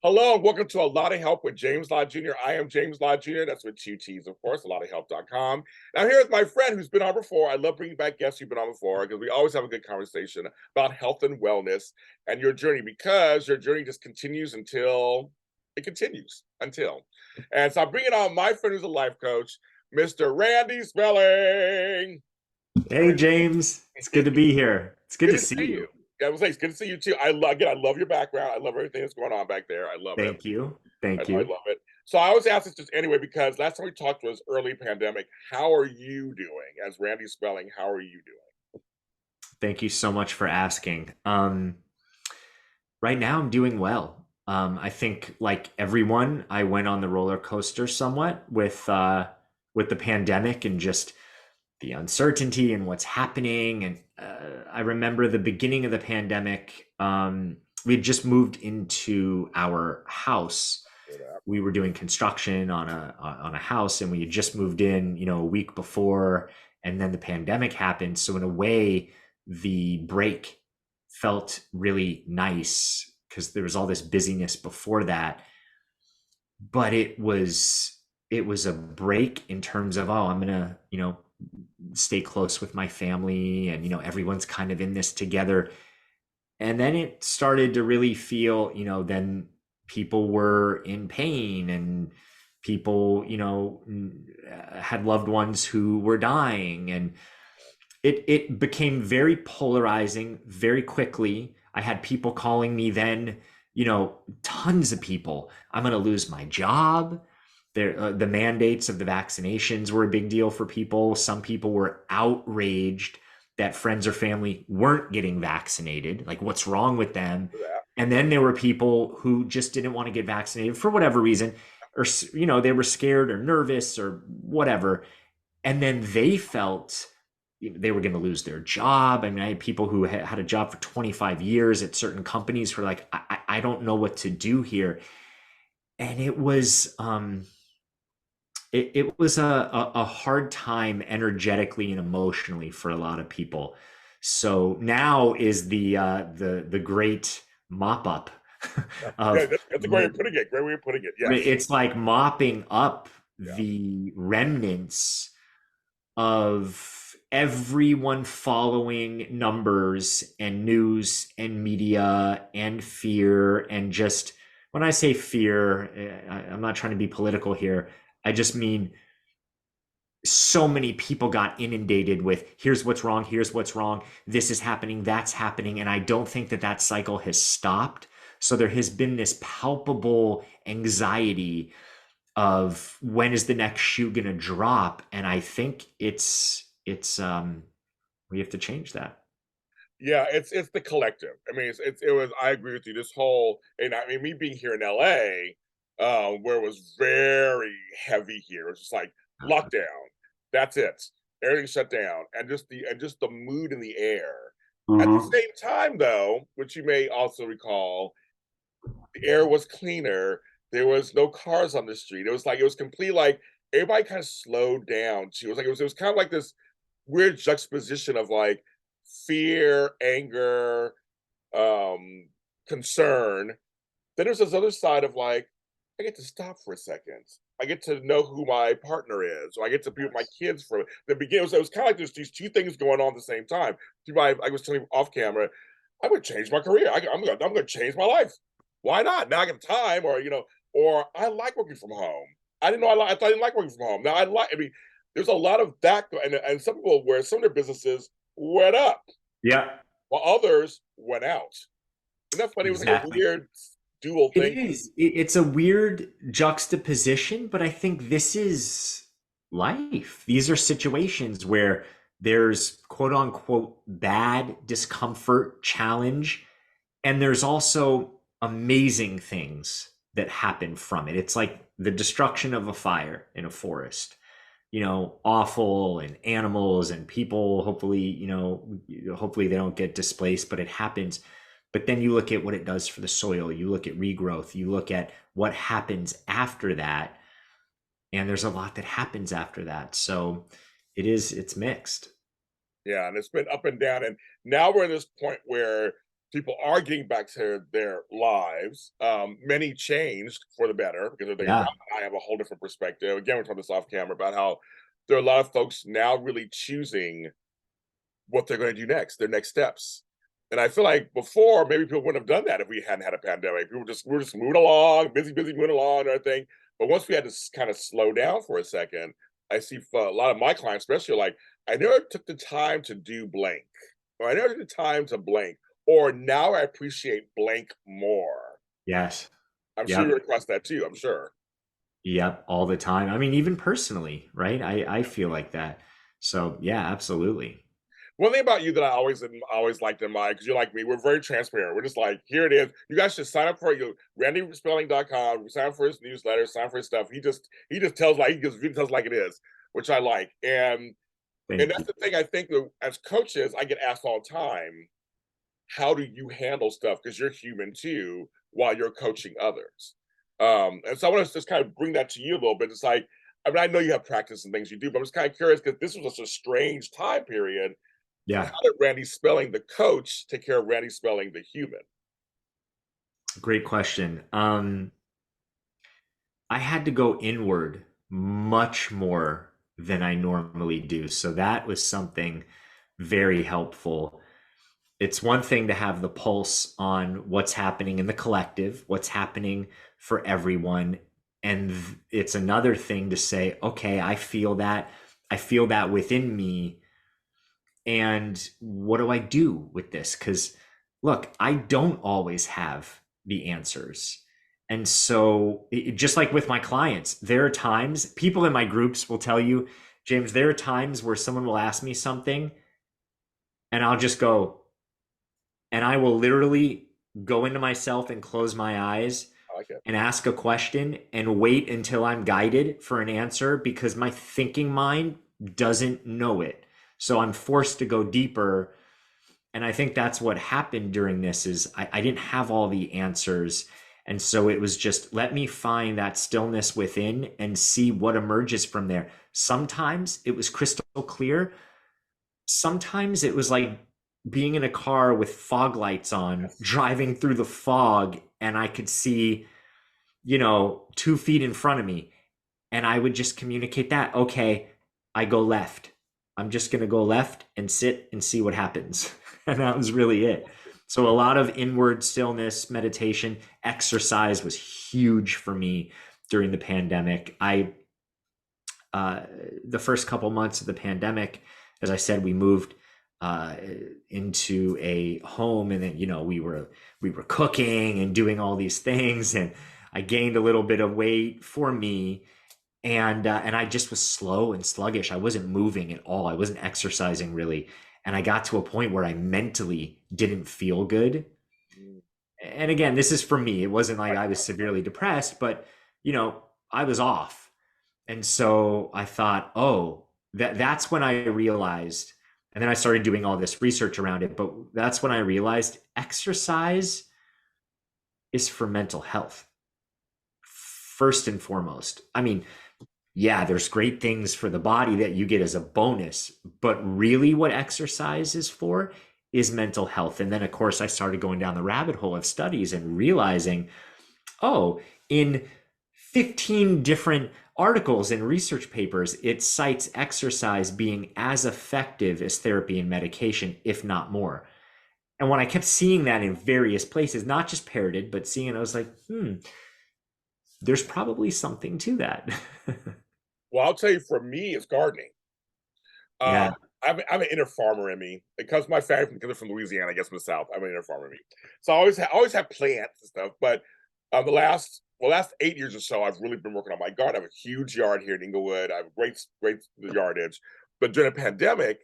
Hello, and welcome to A Lot of Help with James Lott Jr. I am James Lott Jr. That's with two T's, of course, a lot of help.com. Now, here's my friend who's been on before. I love bringing back guests who've been on before because we always have a good conversation about health and wellness and your journey because your journey just continues until it continues. Until. And so I'm bringing on my friend who's a life coach, Mr. Randy Spelling. Hey James, it's good to be here. It's good Good to to see see you. you. Yeah, I was like, it's good to see you too. I love your background. I love everything that's going on back there. I love it. Thank you. I Thank know, I you. love it. So I always ask this just anyway because last time we talked was early pandemic. How are you doing? As Randy Spelling, how are you doing? Thank you so much for asking. Right now I'm doing well. I think like everyone, I went on the roller coaster somewhat with the pandemic and just the uncertainty and what's happening. And I remember the beginning of the pandemic. We had just moved into our house. We were doing construction on a house, and we had just moved in, a week before, and then the pandemic happened. So in a way, the break felt really nice because there was all this busyness before that, but it was a break in terms of, I'm gonna stay close with my family, and everyone's kind of in this together. And then it started to really feel, then people were in pain, and people had loved ones who were dying, and it became very polarizing very quickly. I had people calling me then, tons of people. I'm going to lose my job. The mandates of the vaccinations were a big deal for people. Some people were outraged that friends or family weren't getting vaccinated. Like, what's wrong with them? And then there were people who just didn't want to get vaccinated for whatever reason, or they were scared or nervous or whatever. And then they felt they were going to lose their job. I mean, I had people who had a job for 25 years at certain companies who were like, I don't know what to do here. And it was a hard time energetically and emotionally for a lot of people. So now is the great mop up Yeah, of that's a great way of putting it. Great way of putting it. Yes. it's like mopping up Yeah. the remnants of everyone following numbers and news and media and fear. And just when I say fear, I'm not trying to be political here. I just mean so many people got inundated with, here's what's wrong, this is happening, that's happening. And I don't think that cycle has stopped. So there has been this palpable anxiety of when is the next shoe going to drop. And I think it's we have to change that. Yeah, it's the collective. I mean, it was. I agree with you. This whole, and I mean, me being here in LA, where it was very heavy here. It was just like lockdown. That's it. Everything shut down, and just the mood in the air. At the Mhm. same time, though, which you may also recall, the air was cleaner. There was no cars on the street. It was complete like everybody kind of slowed down too. It was kind of like this weird juxtaposition of like fear, anger, um, concern. Then there's this other side of like, I get to stop for a second. I get to know who my partner is, or I get to be with my kids for the beginning. So it was kind of like there's these two things going on at the same time. I was telling you off camera, I would change my career. I'm gonna change my life. Why not? Now I got time, or I like working from home. I didn't know I thought I didn't like working from home. Now I like. I mean, there's a lot of that, and some people where some of their businesses went up Yeah, while others went out. Isn't that funny? It was like a exactly. weird dual It thing. is. It's a weird juxtaposition, but I think this is life. These are situations where there's quote unquote bad discomfort, challenge, and there's also amazing things that happen from it. It's like the destruction of a fire in a forest. Awful, and animals and people, hopefully they don't get displaced, but it happens. But then you look at what it does for the soil, you look at regrowth, you look at what happens after that, and there's a lot that happens after that. So it's mixed. Yeah, and it's been up and down, and now we're at this point where people are getting back to their lives. Many changed for the better because of Yeah. I have a whole different perspective. Again, we're talking this off camera about how there are a lot of folks now really choosing what they're going to do next, their next steps. And I feel like before, maybe people wouldn't have done that if we hadn't had a pandemic. People just we were just moving along, busy, moving along, and everything. But once we had to kind of slow down for a second, I see for a lot of my clients, especially, like, I never took the time to do blank, or I never took the time to blank, or now I appreciate blank more. Yes. I'm sure you Yep. request that too. I'm sure. Yep. All the time. I mean, even personally, right? I feel like that. So yeah, absolutely. One thing about you that I always liked in mind, because you're like me, we're very transparent. We're just like, here it is. You guys should sign up for you, randyspelling.com, sign up for his newsletter, sign up for his stuff. He just tells like he just really tells like it is, which I like. And Thank that's you. the thing I think that as coaches, I get asked all the time, how do you handle stuff? Because you're human too, while you're coaching others. And so I want to just kind of bring that to you a little bit. It's like, I mean, I know you have practice and things you do, but I'm just kind of curious because this was such a strange time period. How Yeah. did Randy Spelling, the coach, take care of Randy Spelling, the human? Great question. I had to go inward much more than I normally do. So that was something very helpful. It's one thing to have the pulse on what's happening in the collective, what's happening for everyone. And it's another thing to say, okay, I feel that. I feel that within me. And what do I do with this? Because look, I don't always have the answers. And so, just like with my clients, there are times people in my groups will tell you, James, there are times where someone will ask me something and I'll just go, and I will literally go into myself and close my eyes I like it. and ask a question and wait until I'm guided for an answer because my thinking mind doesn't know it. So I'm forced to go deeper. And I think that's what happened during this is I didn't have all the answers. And so it was just let me find that stillness within and see what emerges from there. Sometimes it was crystal clear. Sometimes it was like being in a car with fog lights on, Yes. driving through the fog, and I could see, 2 feet in front of me. And I would just communicate that, okay, I go left. I'm just going to go left and sit and see what happens. And that was really it. So a lot of inward stillness, meditation, exercise was huge for me during the pandemic. Uh, the first couple months of the pandemic, as I said, we moved uh, into a home, and then we were cooking and doing all these things, and I gained a little bit of weight for me, and I just was slow and sluggish. I wasn't moving at all. I wasn't exercising really, and I got to a point where I mentally didn't feel good. Mm, And again, this is for me. It wasn't like right. I was severely depressed, but I was off. And so I thought, oh, that's when I realized, and then I started doing all this research around it, but that's when I realized exercise is for mental health first and foremost. I mean, yeah, there's great things for the body that you get as a bonus, but really what exercise is for is mental health. And then, of course, I started going down the rabbit hole of studies and realizing, oh, in 15 different articles and research papers, it cites exercise being as effective as therapy and medication, if not more. And when I kept seeing that in various places, not just parroted, but seeing it, I was like, there's probably something to that. Well, I'll tell you, for me, it's gardening. Um, Yeah. I'm an inner farmer in me because my family from Louisiana, I guess, from the South. I'm an inner farmer in me, so always have plants and stuff. But the last 8 years or so, I've really been working on my garden. I have a huge yard here in Inglewood. I have a great yardage. But during the pandemic,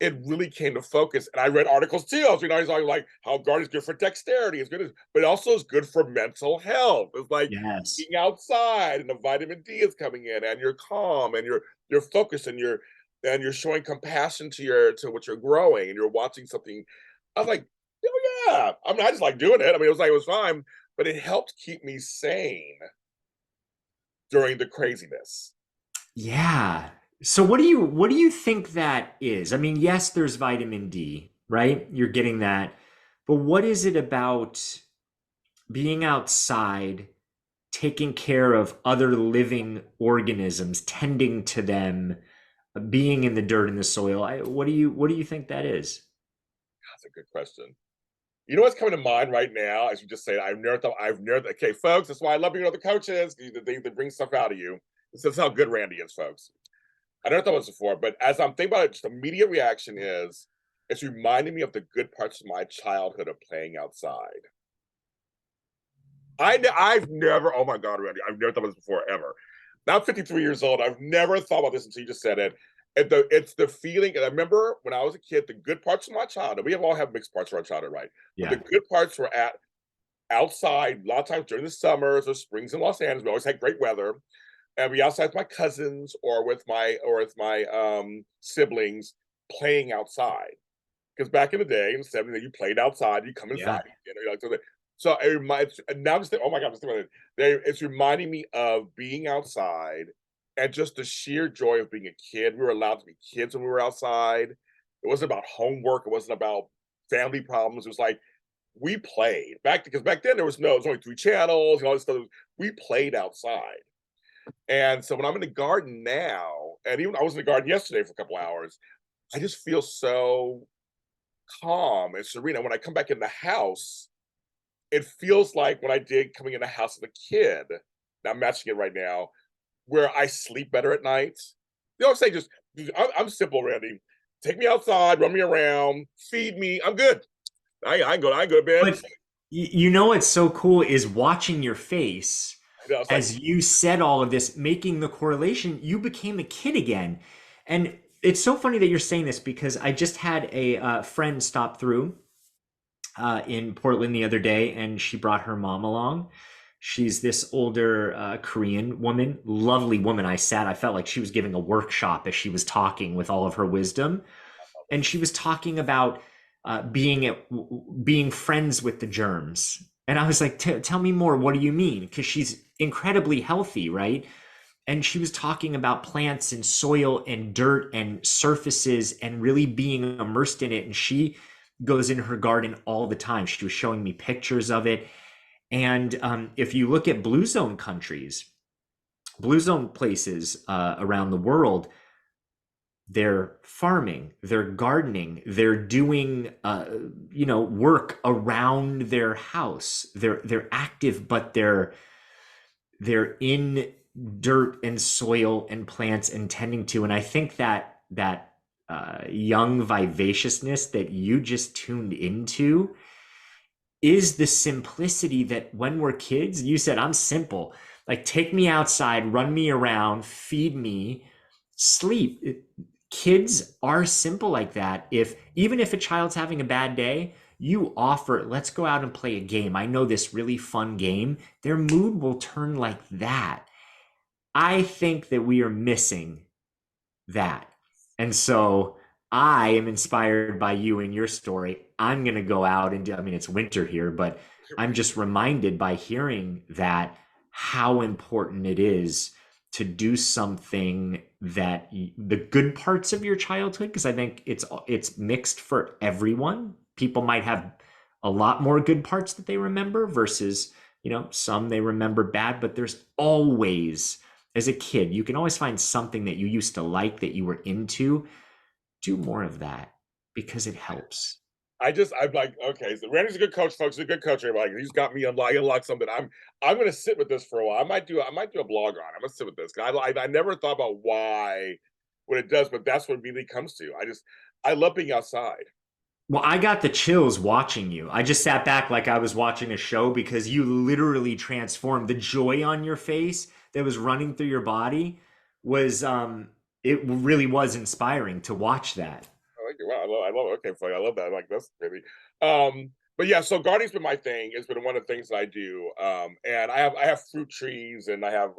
it really came to focus. And I read articles too. He's like how gardening's good for dexterity. It's good, but it also is good for mental health. It's like Yes. being outside and the vitamin D is coming in and you're calm and you're focused and you're showing compassion to what you're growing and you're watching something. I was like, oh yeah. I mean, I just like doing it. I mean, it was fine, but it helped keep me sane during the craziness. Yeah. So what do you think that is? I mean, yes, there's vitamin D, right? You're getting that But what is it about being outside, taking care of other living organisms, tending to them, being in the dirt and the soil? What do you think that is? That's a good question. You know what's coming to mind right now, as you just said, I've never, okay, folks, that's why I love being other coaches. They bring stuff out of you. This is how good Randy is, folks. I never thought about this before, but as I'm thinking about it, just immediate reaction is it's reminding me of the good parts of my childhood of playing outside. I've never, oh my God, Randy, I've never thought about this before ever. Now I'm 53 years old. I've never thought about this until you just said it. It's the feeling, and I remember when I was a kid, the good parts of my childhood. We have all have mixed parts of our childhood, right? But the Yeah. good parts were at outside. A lot of times during the summers or springs in Los Angeles, we always had great weather, and be outside with my cousins or with my siblings playing outside. Because back in the day, in the 70s, you played outside, you come Yeah. inside, like, so it reminds, and now just think, oh my God, just think about it. It's reminding me of being outside and just the sheer joy of being a kid. We were allowed to be kids when we were outside. It wasn't about homework. It wasn't about family problems. It was like we played because back then there was only three channels and all this stuff. We played outside. And so when I'm in the garden now, and even I was in the garden yesterday for a couple hours, I just feel so calm and serene. And when I come back in the house, it feels like what I did coming in the house as a kid. Now I'm matching it right now, where I sleep better at night. You know what I'm saying? I'm simple, Randy. Take me outside, run me around, feed me. I'm good. I go to bed. But you know what's so cool is watching your face You know, it's like as you said all of this, making the correlation, you became a kid again. And it's so funny that you're saying this because I just had a friend stop through in Portland the other day, and she brought her mom along. She's this older Korean woman, lovely woman. I felt like she was giving a workshop as she was talking with all of her wisdom, and she was talking about being friends with the germs. And I was like, tell me more. What do you mean? Because she's incredibly healthy, right? And she was talking about plants and soil and dirt and surfaces and really being immersed in it. And she goes in her garden all the time. She was showing me pictures of it. And if you look at blue zone countries, blue zone places around the world, they're farming, they're gardening, they're doing work around their house. They're active, but they're in dirt and soil and plants and tending to. And I think that young vivaciousness that you just tuned into is the simplicity that when we're kids, you said, I'm simple. Like, take me outside, run me around, feed me, sleep. Kids are simple like that. Even if a child's having a bad day, you offer, let's go out and play a game. I know this really fun game. Their mood will turn like that. I think that we are missing that. And so I am inspired by you and your story. I'm going to go out and do, I mean, it's winter here, but I'm just reminded by hearing that how important it is to do something that the good parts of your childhood, because I think it's mixed for everyone. People might have a lot more good parts that they remember versus, some they remember bad, but there's always, as a kid, you can always find something that you used to like that you were into. Do more of that because it helps. I'm like, okay, so Randy's a good coach, folks. He's a good coach. Everybody, he's got me unlocked something. I'm going to sit with this for a while. I might do a blog on it. I'm going to sit with this. I never thought about why, what it does, but that's what it really comes to. I love being outside. Well, I got the chills watching you. I just sat back like I was watching a show because you literally transformed. The joy on your face that was running through your body was it really was inspiring to watch that. I like it. Wow, I love it. Okay, fine. I love that. Like that's really. But yeah, so gardening's been my thing. It's been one of the things that I do. And I have fruit trees and I have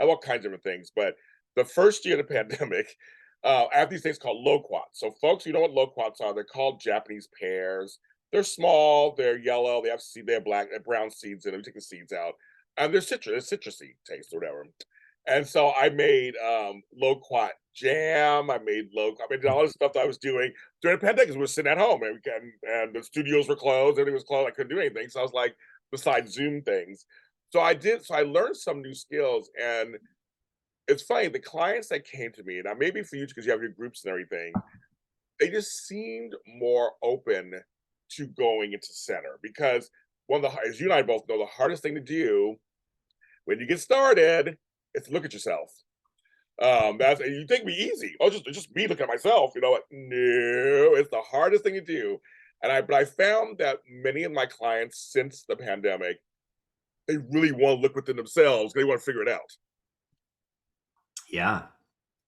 all kinds of different things. But the first year of the pandemic, I have these things called loquats. So folks, you know what loquats are? They're called Japanese pears. They're small. They're yellow. They have brown seeds in them. You take the seeds out, and they're citrusy taste or whatever. And so I made loquat jam. I made local. I mean, all the stuff that I was doing during the pandemic. 'Cause we were sitting at home, and the studios were closed. Everything was closed. I couldn't do anything. So I was like, besides Zoom things. So I did. So I learned some new skills, and it's funny. The clients that came to me, now maybe for you because you have your groups and everything, they just seemed more open to going into center because one of the, as you and I both know, the hardest thing to do when you get started is to look at yourself. That's you think be easy. Oh, just me looking at myself. You know what? No, it's the hardest thing to do. But I found that many of my clients since the pandemic, they really want to look within themselves. They want to figure it out. Yeah.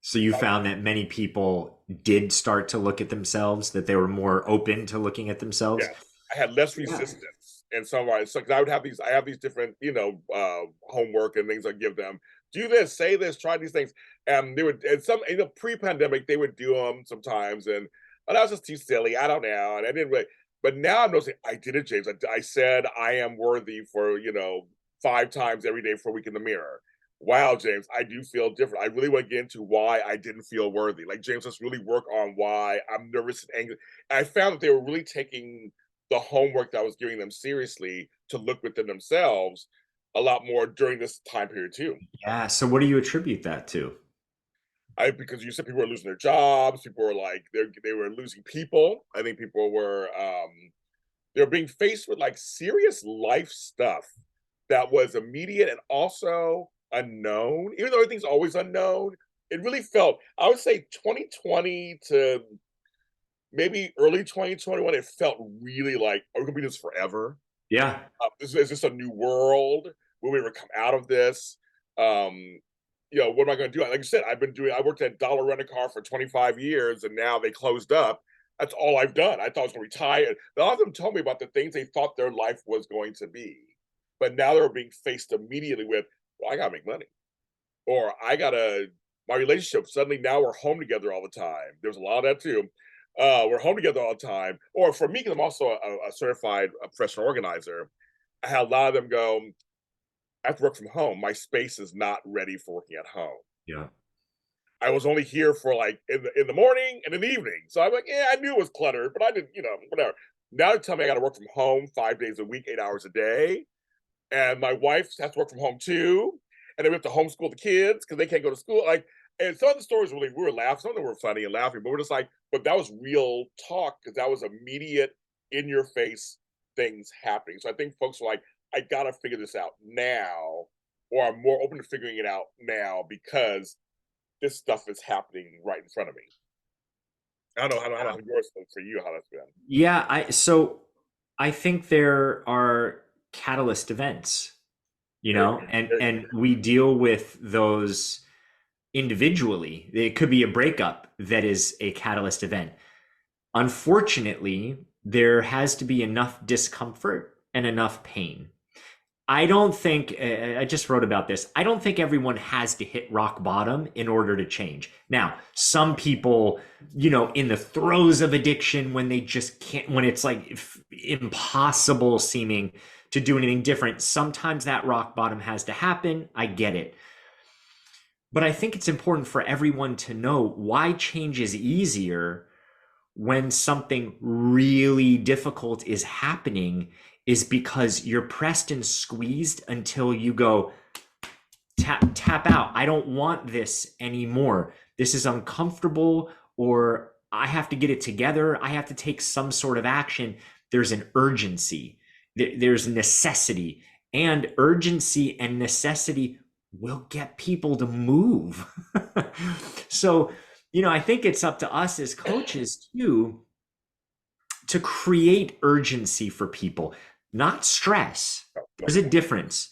So you found that many people did start to look at themselves, that they were more open to looking at themselves. Yes, I had less Yeah. resistance, and so I would have these. I have these different, homework and things I give them. Do this, say this, try these things, and they would. And some, pre-pandemic, they would do them sometimes, and that was just too silly. I don't know, and I didn't really. But now I'm noticing I did it, James. I said I am worthy for 5 times every day for a week in the mirror. Wow, James, I do feel different. I really want to get into why I didn't feel worthy. Like James, let's really work on why I'm nervous and angry. I found that they were really taking the homework that I was giving them seriously to look within themselves a lot more during this time period too. Yeah. So what do you attribute that to? I because you said people were losing their jobs, people were like they were losing people. I think people were they're being faced with like serious life stuff that was immediate and also unknown. Even though everything's always unknown, it really felt, I would say 2020 to maybe early 2021, it felt really like, are we gonna be this forever? Yeah. Is this a new world? Will we ever come out of this? Um, what am I going to do? Like I said, I worked at Dollar Rent a Car for 25 years and now they closed up. That's all I've done. I thought I was going to retire. A lot of them told me about the things they thought their life was going to be. But now they're being faced immediately with, well, I got to make money. Or my relationship, suddenly now we're home together all the time. There's a lot of that too. We're home together all the time. Or for me, because I'm also a certified professional organizer, I had a lot of them go, I have to work from home. My space is not ready for working at home. Yeah. I was only here for like in the morning and in the evening. So I'm like, yeah, I knew it was cluttered, but I didn't, whatever. Now they tell me I got to work from home 5 days a week, 8 hours a day. And my wife has to work from home too. And then we have to homeschool the kids because they can't go to school. Like, and some of the stories really, we were laughing, some of them were funny and laughing, but we're just like, but that was real talk because that was immediate, in your face things happening. So I think folks are like, I gotta figure this out now, or I'm more open to figuring it out now because this stuff is happening right in front of me. I don't know how yours for you how that's been. Yeah. I think there are catalyst events, Very, very, and we deal with those individually. It could be a breakup that is a catalyst event. Unfortunately, there has to be enough discomfort and enough pain. I don't think, I just wrote about this. I don't think everyone has to hit rock bottom in order to change. Now, some people, in the throes of addiction, when they just can't, when it's like impossible seeming to do anything different, sometimes that rock bottom has to happen. I get it. But I think it's important for everyone to know why change is easier when something really difficult is happening is because you're pressed and squeezed until you go tap out. I don't want this anymore. This is uncomfortable, or I have to get it together. I have to take some sort of action. There's an urgency. There's necessity, and urgency and necessity will get people to move. So, I think it's up to us as coaches too to create urgency for people, not stress. There's a difference.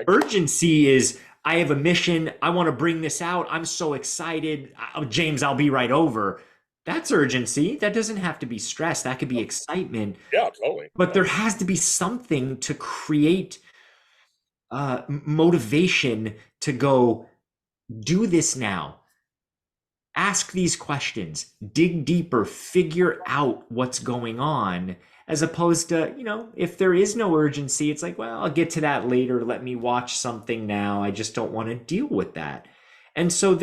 Urgency is, I have a mission. I want to bring this out. I'm so excited. James, I'll be right over. That's urgency. That doesn't have to be stress. That could be excitement. Yeah, totally. But there has to be something to create motivation to go do this now. Ask these questions, dig deeper, figure out what's going on, as opposed to, if there is no urgency, it's like, well, I'll get to that later. Let me watch something now. I just don't want to deal with that. And so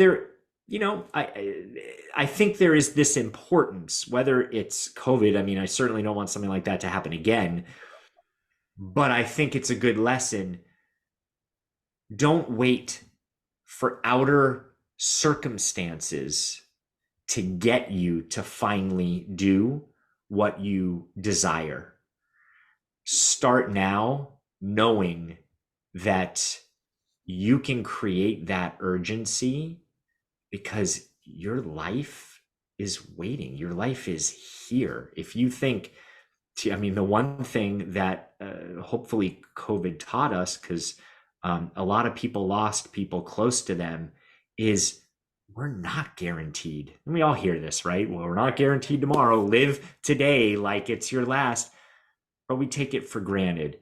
you know, I think there is this importance, whether it's COVID. I mean, I certainly don't want something like that to happen again, but I think it's a good lesson. Don't wait for outer circumstances to get you to finally do what you desire. Start now knowing that you can create that urgency because your life is waiting. Your life is here. If you think, I mean, the one thing that hopefully COVID taught us, because a lot of people lost people close to them, is we're not guaranteed. And we all hear this, right? Well, we're not guaranteed tomorrow. Live today like it's your last, but we take it for granted.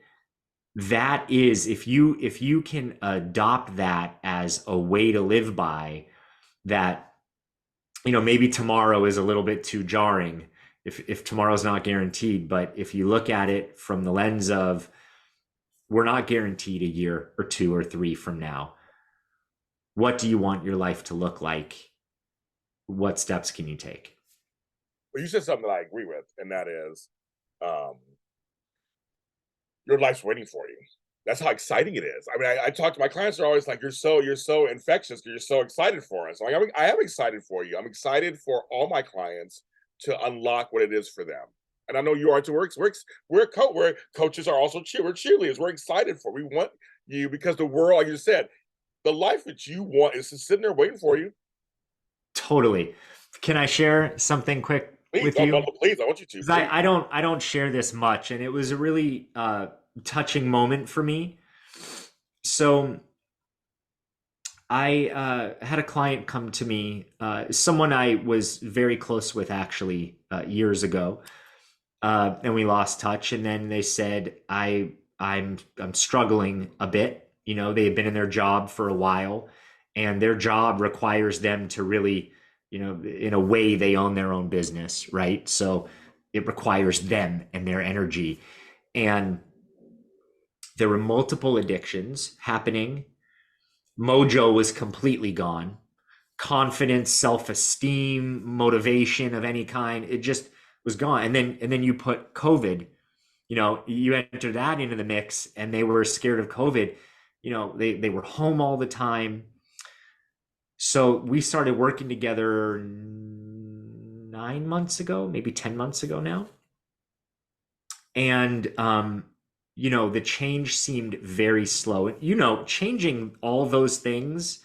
That is, if you can adopt that as a way to live by, that, you know, maybe tomorrow is a little bit too jarring if tomorrow's not guaranteed, but if you look at it from the lens of we're not guaranteed a year or two or three from now, what do you want your life to look like? What steps can you take? But you said something that I agree with, and that is, um, your life's waiting for you. That's how exciting it is. I mean, I talk to my clients; are always like, "You're so infectious. You're so excited for us." Like, I am excited for you. I'm excited for all my clients to unlock what it is for them. And I know you are too. We're coaches are also we're cheerleaders. We're excited for. We want you because the world, like you said, the life that you want is just sitting there waiting for you. Totally. Can I share something quick Please, with no, no, you? no, please, I want you to. Because Please. I don't share this much, and it was a really touching moment for me. So I had a client come to me, someone I was very close with actually years ago, and we lost touch. And then they said, I'm struggling a bit. You know, they had been in their job for a while, and their job requires them to really, you know, in a way, they own their own business, right? So it requires them and their energy. And there were multiple addictions happening. Mojo was completely gone. Confidence, self-esteem, motivation of any kind, it just was gone. And then you put COVID, you know, you enter that into the mix, and they were scared of COVID. You know, they were home all the time. So we started working together 9 months ago, maybe 10 months ago now. And you know, the change seemed very slow. You know, changing all those things,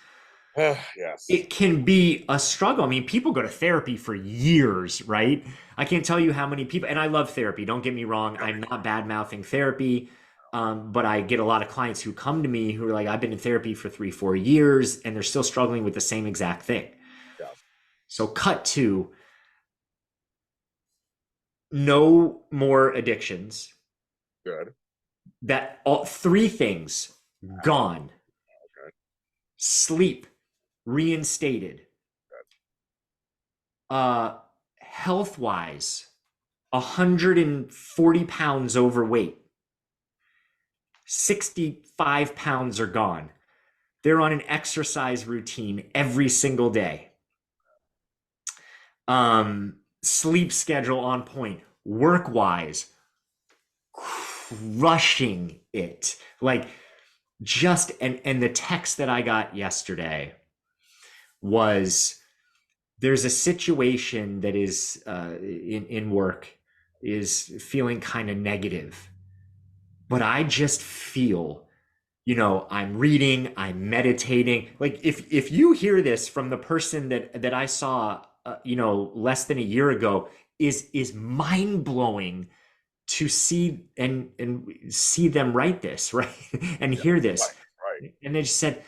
Yes. it can be a struggle. I mean, people go to therapy for years, right? I can't tell you how many people, and I love therapy. Don't get me wrong. I'm not bad mouthing therapy. But I get a lot of clients who come to me who are like, I've been in therapy for 3, 4 years, and they're still struggling with the same exact thing. Yeah. So, cut to no more addictions. Good. That all three things gone. Okay. Sleep reinstated. Health wise, 140 pounds overweight, 65 pounds are gone. They're on an exercise routine every single day. Sleep schedule on point. Work wise, crushing it. Like, just, and the text that I got yesterday was, there's a situation that is in work is feeling kind of negative, but I just feel, you know, I'm reading, I'm meditating. Like, if you hear this from the person that I saw, you know, less than a year ago, is mind blowing to see and see them write this, right? And Yeah. hear this. Right. Right. And they just said,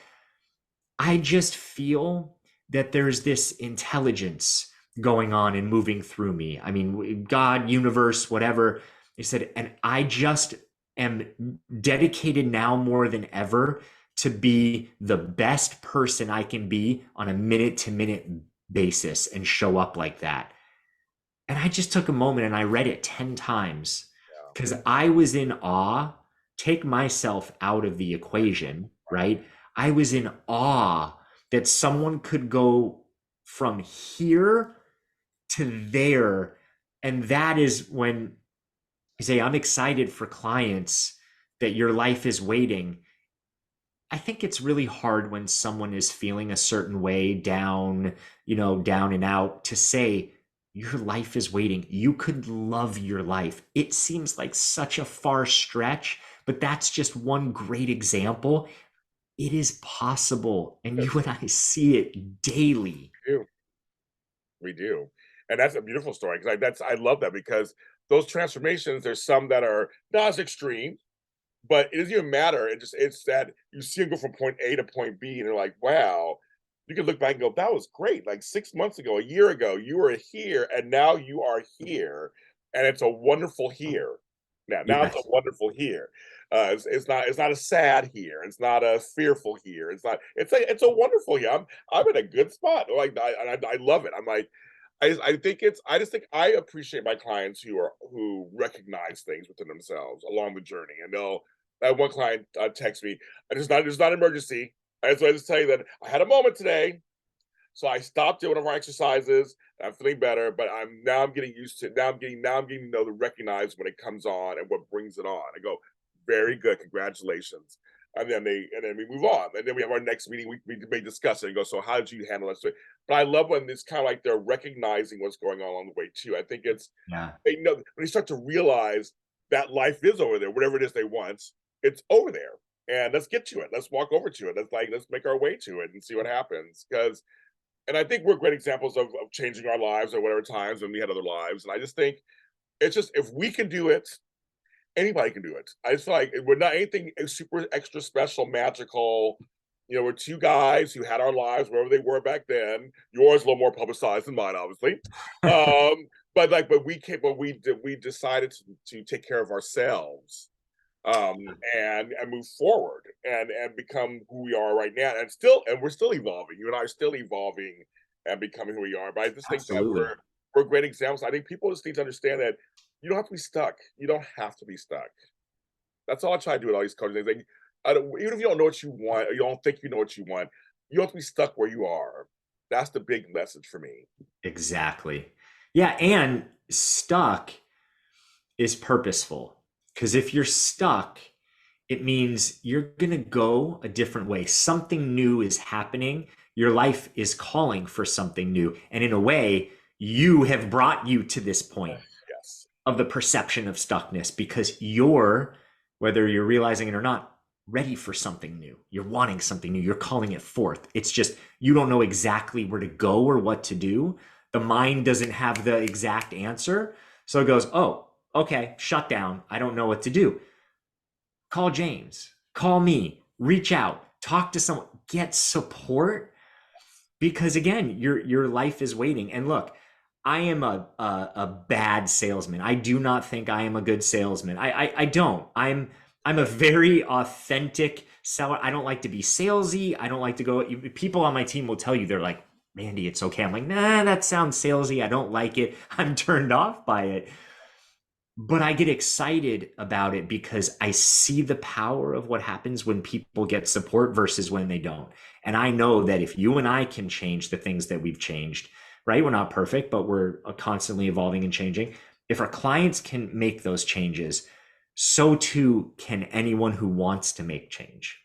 I just feel that there's this intelligence going on and moving through me. I mean, God, universe, whatever. They said, and I just am dedicated now more than ever to be the best person I can be on a minute to minute basis and show up like that. And I just took a moment and I read it 10 times Yeah. because I was in awe. Take myself out of the equation, right? I was in awe that someone could go from here to there. And that is when you say, I'm excited for clients that your life is waiting. I think it's really hard when someone is feeling a certain way, down, down and out, to say, your life is waiting. You could love your life. It seems like such a far stretch, but that's just one great example. It is possible. And you and I see it daily. We do. We do. And that's a beautiful story because I love that because those transformations, there's some that are not as extreme, but it doesn't even matter. It's that you see them go from point A to point B, and you're like, wow. You can look back and go, that was great. Like 6 months ago, a year ago, you were here, and now you are here, and it's a wonderful here. Now it's a Yes, wonderful here. It's not a sad here. It's not a fearful here. It's a wonderful here. I'm in a good spot. Like I love it. I'm like I just think I appreciate my clients who recognize things within themselves along the journey. And they'll I had one client text me, it's not an emergency. I just tell you that I had a moment today, so I stopped doing one of our exercises. And I'm feeling better, but I'm getting used to I'm getting to know to recognize when it comes on and what brings it on. I go, very good, congratulations. And then we move on. And then we have our next meeting. We may discuss it and go, so how did you handle it? So, but I love when it's kind of like they're recognizing what's going on along the way too. I think it's yeah, they know when they start to realize that life is over there, whatever it is they want, it's over there. And let's get to it. Let's walk over to it. Let's make our way to it and see what happens. And I think we're great examples of changing our lives at whatever times when we had other lives. And I just think it's just if we can do it, anybody can do it. I just feel like we're not anything super extra special, magical. We're two guys who had our lives wherever they were back then. Yours a little more publicized than mine, obviously. But we decided to take care of ourselves, um, and move forward and become who we are right now. And we're still evolving. You and I are still evolving and becoming who we are. But I just think that absolutely. we're great examples. I think people just need to understand that you don't have to be stuck. You don't have to be stuck. That's all I try to do with all these coaching things. Like, even if you don't know what you want, or you don't think you know what you want, you don't have to be stuck where you are. That's the big message for me. Exactly. Yeah. And stuck is purposeful. Because if you're stuck, it means you're going to go a different way. Something new is happening. Your life is calling for something new. And in a way, you have brought you to this point Yes. of the perception of stuckness because you're, whether you're realizing it or not, ready for something new. You're wanting something new. You're calling it forth. It's just you don't know exactly where to go or what to do. The mind doesn't have the exact answer. So it goes, oh, okay, shut down. I don't know what to do. Call James, call me, reach out, talk to someone, get support because again, your life is waiting. And look, I am a bad salesman. I do not think I am a good salesman. I don't. I'm a very authentic seller. I don't like to be salesy. I don't like to go. People on my team will tell you they're like, Mandy, it's okay. I'm like, nah, that sounds salesy. I don't like it. I'm turned off by it. But I get excited about it because I see the power of what happens when people get support versus when they don't. And I know that if you and I can change the things that we've changed, right? We're not perfect, but we're constantly evolving and changing. If our clients can make those changes, so too can anyone who wants to make change.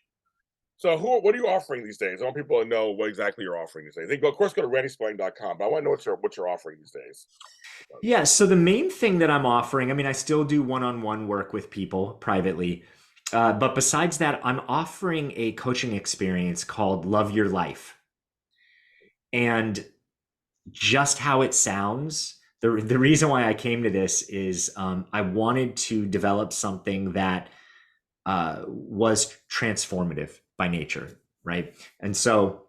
So what are you offering these days? I want people to know what exactly you're offering these days. They go, of course, go to randyspelling.com, but I want to know what you're offering these days. Yeah. So the main thing that I'm offering, I mean, I still do one on one work with people privately. But besides that, I'm offering a coaching experience called Love Your Life. And just how it sounds, the reason why I came to this is I wanted to develop something that was transformative by nature, right? And so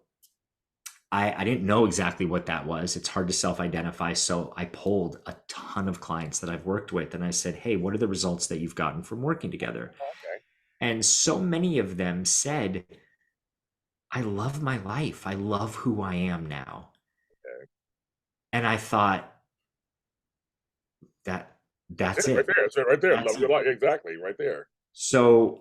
I didn't know exactly what that was. It's hard to self identify. So I polled a ton of clients that I've worked with and I said, hey, what are the results that you've gotten from working together? Okay. And so many of them said, I love my life. I love who I am now. Okay. And I thought that That's that's it right it. there. That's it right there. That's Love your it. life. Exactly. Right there. So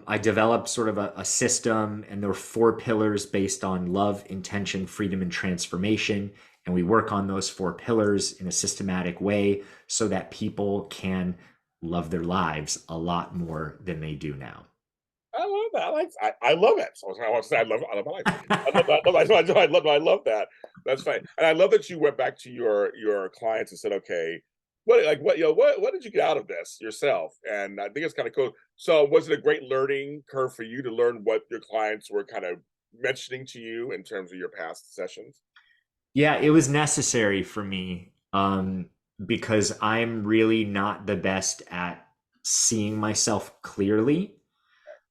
I developed sort of a system, and there were 4 pillars based on love, intention, freedom, and transformation. And we work on those 4 pillars in a systematic way so that people can love their lives a lot more than they do now. I love that. I love it. So I want to say I love my life. I love that. I love that. That's fine. And I love that you went back to your clients and said, okay, what did you get out of this yourself? And I think it's kind of cool. So was it a great learning curve for you to learn what your clients were kind of mentioning to you in terms of your past sessions? Yeah, it was necessary for me because I'm really not the best at seeing myself clearly.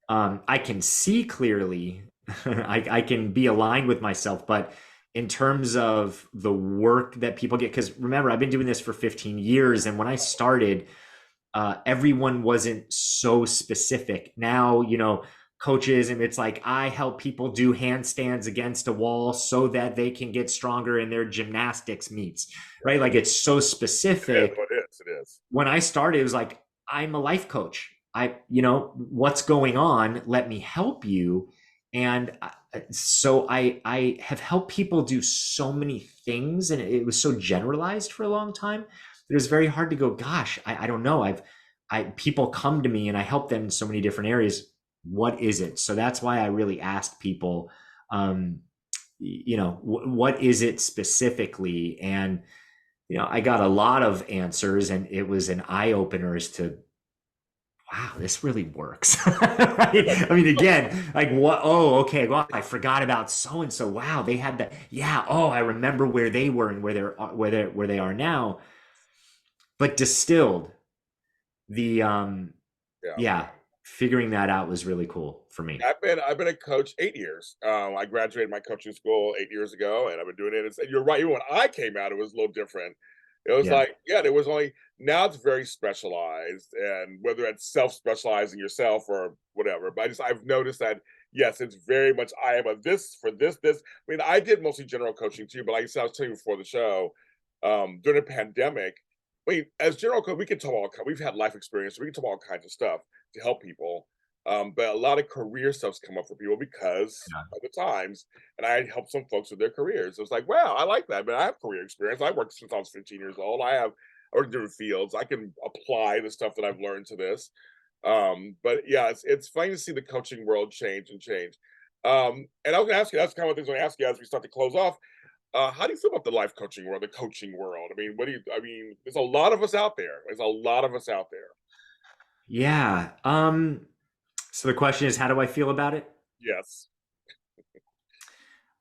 I can see clearly, I can be aligned with myself, but in terms of the work that people get, because remember, I've been doing this for 15 years, and when I started, everyone wasn't so specific. Now, coaches, and it's like I help people do handstands against a wall so that they can get stronger in their gymnastics meets, right? Like it's so It is. specific. It is. It is. When I started, it was like, I'm a life coach. What's going on? Let me help you. And so I have helped people do so many things, and it was so generalized for a long time that it was very hard to go, gosh, I don't know. People come to me and I help them in so many different areas. What is it? So that's why I really asked people, um, what is it specifically? And I got a lot of answers, and it was an eye opener as to, wow, this really works. Right? I mean, again, like what? Oh, okay. Well, I forgot about so and so. Wow, they had that. Yeah. Oh, I remember where they were and where they are now. But distilled, the Yeah. yeah, figuring that out was really cool for me. I've been a coach 8 years. I graduated my coaching school 8 years ago, and I've been doing it. You're right. Even when I came out, it was a little different. It was Yeah. like, yeah, there was only now it's very specialized, and whether it's self-specializing yourself or whatever. But I've noticed that yes, it's very much I am a this for this. I mean, I did mostly general coaching too, but like I said, I was telling you before the show, during the pandemic, I mean, as general coach, we can talk we've had life experience, so we can talk all kinds of stuff to help people. But a lot of career stuff's come up for people because Yeah. of the times, and I helped some folks with their careers. It was like, wow, I like that. But I have career experience. I worked since I was 15 years old. I worked in different fields. I can apply the stuff that I've learned to this. But yeah, it's funny to see the coaching world change and change. And I was gonna ask you, that's kind of things I want to ask you as we start to close off. How do you feel about the life coaching world, the coaching world? I mean, I mean, there's a lot of us out there. There's a lot of us out there. Yeah. So the question is, how do I feel about it? Yes.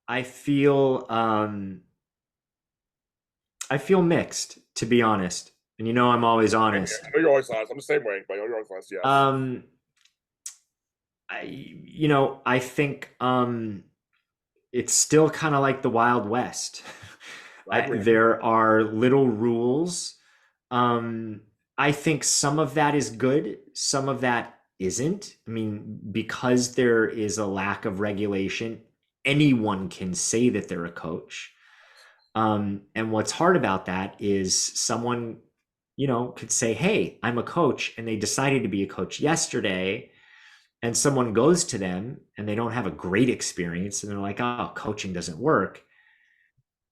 I feel I feel mixed, to be honest. And I'm always Same here. honest. I know you're always honest. I'm the same way, but you're always honest. Yes. Um, I think it's still kind of like the Wild West. I agree. There are little rules. Um, I think some of that is good, some of that isn't. I mean, because there is a lack of regulation, anyone can say that they're a coach. And what's hard about that is someone, could say, hey, I'm a coach, and they decided to be a coach yesterday, and someone goes to them and they don't have a great experience, and they're like, oh, coaching doesn't work.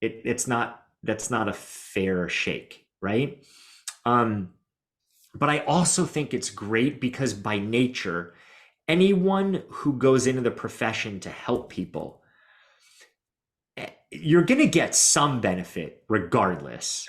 That's not a fair shake, right? Um, but I also think it's great because by nature, anyone who goes into the profession to help people, you're going to get some benefit regardless.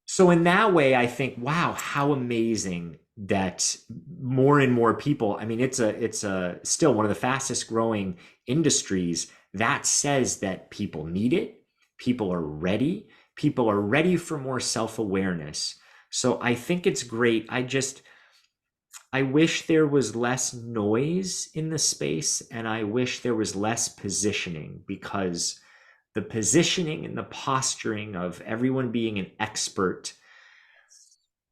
So in that way, I think, wow, how amazing that more and more people, I mean, it's a still one of the fastest growing industries. That says that people need it. People are ready. People are ready for more self-awareness. So I think it's great. I wish there was less noise in the space, and I wish there was less positioning, because the positioning and the posturing of everyone being an expert,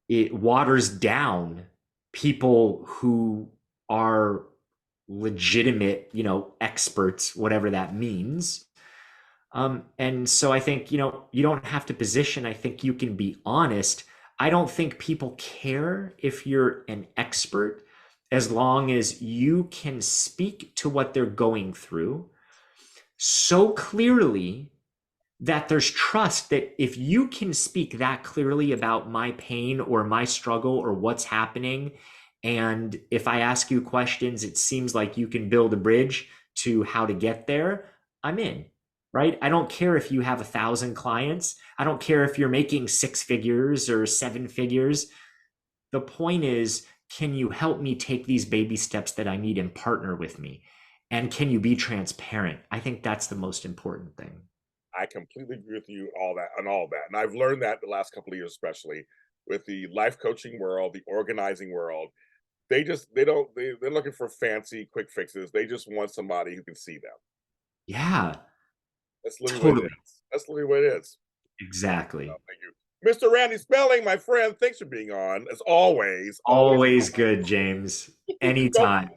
it waters down people who are legitimate, experts, whatever that means. And so I think, you don't have to position. I think you can be honest. I don't think people care if you're an expert. as long as you can speak to what they're going through so clearly that there's trust that if you can speak that clearly about my pain or my struggle or what's happening, and if I ask you questions, it seems like you can build a bridge to how to get there, I'm in, right? I don't care if you have 1,000 clients. I don't care if you're making 6 figures or 7 figures. The point is, can you help me take these baby steps that I need and partner with me? And can you be transparent? I think that's the most important thing. I completely agree with you all that on all that. And I've learned that the last couple of years, especially with the life coaching world, the organizing world. They're looking for fancy quick fixes. They just want somebody who can see them. Yeah, That's literally what it totally. is. That's literally what it is. Exactly. Thank you. Mr. Randy Spelling, my friend, thanks for being on. As always, always. Always good, James. Go. Anytime.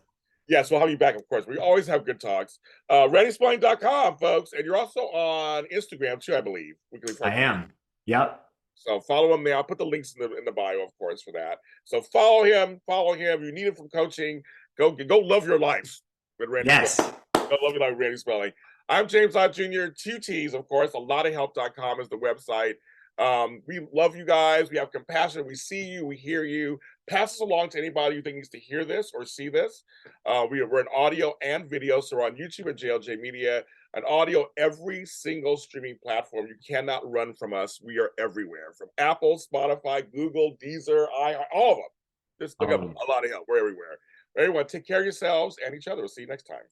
Yes, we'll have you back, of course. We always have good talks. RandySpelling.com, folks. And you're also on Instagram too, I believe. Weekly I profile. am. Yep. So follow him there. I'll put the links in the bio, of course, for that. So follow him. Follow him. You need him from coaching. Go love your life with Randy Spelling. Yes. Go love your life with Randy Spelling. I'm James Lott Jr. 2T's, of course. ofHelp.com is the website. We love you guys. We have compassion. We see you. We hear you. Pass this along to anybody you think needs to hear this or see this. We're in audio and video, so we're on YouTube at JLJ Media. An audio every single streaming platform. You cannot run from us. We are everywhere, from Apple, Spotify, Google, Deezer, all of them. Just look up Um, a lot of help. We're everywhere. Everyone, take care of yourselves and each other. We'll see you next time.